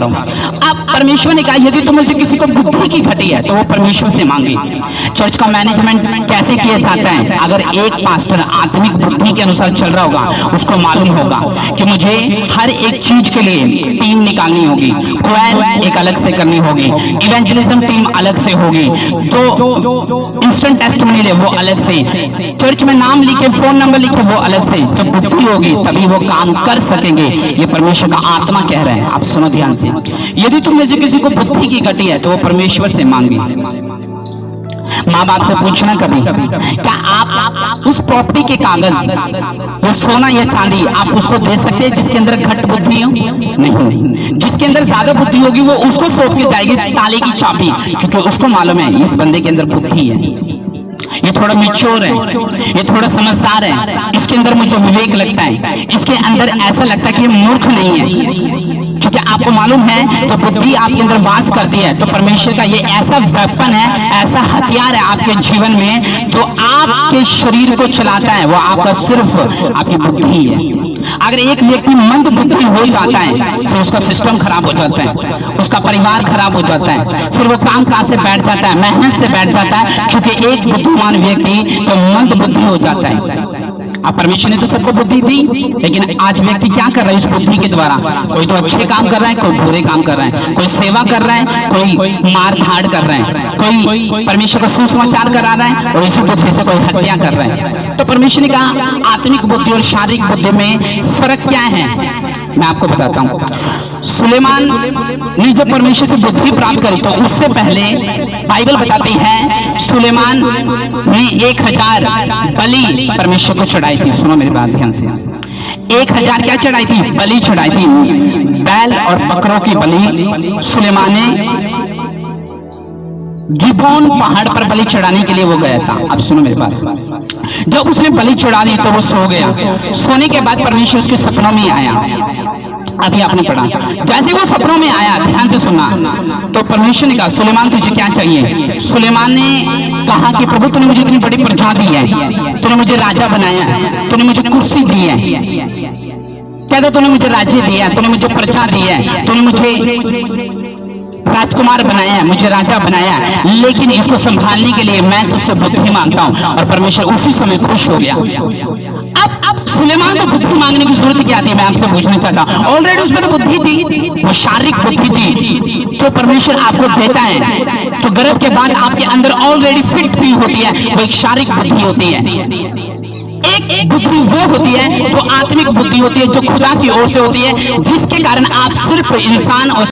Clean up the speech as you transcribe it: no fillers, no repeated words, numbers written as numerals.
रहा हूँ। अब परमेश्वर ने कहा यदि तुम मुझे किसी को बुद्धि की घटी है तो वो परमेश्वर से मांगे। चर्च का मैनेजमेंट कैसे किया जाता है? अगर एक पास्टर आत्मिक बुद्धि के अनुसार चल रहा होगा, उसको मालूम होगा कि मुझे हर एक चीज के लिए टीम निकालनी होगी, क्वायर एक अलग से करनी होगी, इवेंजलिज्म टीम अलग से होगी, जो इंस्टेंट टेस्टिमनी ले वो अलग से, चर्च में नाम लिखे, फोन नंबर लिखे वो अलग से। जब बुद्धि होगी तभी वो काम कर सकेंगे। ये परमेश्वर का आत्मा कह रहा है। आप सुनो ध्यान से, यदि तुम में से किसी को बुद्धि की घटी है तो वो परमेश्वर से मांगे। माँ बाप से पूछना कभी क्या आप उस प्रॉपर्टी के कागज, वो सोना या चांदी, आप उसको दे सकते हैं जिसके अंदर घट बुद्धि हो? नहीं। जिसके अंदर ज्यादा बुद्धि होगी वो उसको सौंप के जाएगी ताले की चाबी, क्योंकि उसको मालूम है इस बंदे के अंदर बुद्धि है, ये थोड़ा मैच्योर है, ये थोड़ा समझदार है, इसके अंदर मुझे विवेक लगता है, इसके अंदर ऐसा लगता है कि ये मूर्ख नहीं है। क्योंकि आपको मालूम है जब बुद्धि आपके अंदर वास करती है तो परमेश्वर का ये ऐसा वेपन है, ऐसा हथियार है आपके जीवन में जो आपके शरीर को चलाता है, वो आपका सिर्फ आपकी बुद्धि है। अगर एक व्यक्ति मंद बुद्धि हो जाता है फिर उसका सिस्टम खराब हो जाता है, उसका परिवार खराब हो जाता है, फिर वो काम काज से बैठ जाता है, मेहनत से बैठ जाता है, क्योंकि एक बुद्धिमान व्यक्ति जो मंद बुद्धि हो जाता है। अब परमेश्वर ने तो सबको बुद्धि दी, लेकिन आज व्यक्ति क्या कर रहा है उस बुद्धि के द्वारा? कोई तो अच्छे काम कर रहा है, कोई बुरे काम कर रहा है, कोई सेवा कर रहा है, कोई मार धाड़ कर रहा है, कोई परमेश्वर का सुसमाचार करा रहा है और इसी बुद्धि से कोई हत्या कर रहा है। तो परमेश्वर ने कहा आत्मिक बुद्धि और शारीरिक बुद्धि में फर्क क्या है, मैं आपको बताता हूँ। सुलेमान ने जब परमेश्वर से बुद्धि प्राप्त करी तो उससे पहले बाइबल बताती है सुलेमान ने 1000 बलि परमेश्वर को चढ़ाई थी। सुनो मेरी बात ध्यान से, 1000 क्या चढ़ाई थी? बलि चढ़ाई थी। बैल और बकरों की बलि सुलेमान ने गिबोन पहाड़ पर बलि चढ़ाने के लिए वो गया था। अब सुनो मेरी बात, जब उसने बलि चढ़ा दी तो वो सो गया। सोने के बाद परमेश्वर उसके सपनों में आया। अभी आपने पढ़ा, जैसे वो सपनों में आया, ध्यान से सुना, तो परमेश्वर ने कहा सुलेमान तुझे क्या चाहिए? सुलेमान ने कहा कि प्रभु तूने मुझे इतनी बड़ी प्रजा दी है, तूने मुझे राजा बनाया है, तूने मुझे कुर्सी दी है, कहता तूने मुझे राज्य दिया, तूने मुझे प्रजा दी है, तूने मुझे राजकुमार बनाया है, मुझे राजा बनाया है, लेकिन इसको संभालने के लिए मैं तुझसे बुद्धि मांगता हूं। और परमेश्वर उसी समय खुश हो गया। अब सुलेमान को बुद्धि मांगने की जरूरत क्या थी, मैं आपसे पूछना चाहता हूं। ऑलरेडी उसमें तो बुद्धि थी, वो शारीरिक बुद्धि थी जो परमेश्वर आपको देता है, जो गर्भ के बाद आपके अंदर ऑलरेडी फिट भी होती है, वो एक शारीरिक बुद्धि होती है। एक बुद्धि वो होती है जो आत्मिक बुद्धि होती है, जो खुदा की ओर से होती है, जिसके कारण आप सिर्फ इंसान और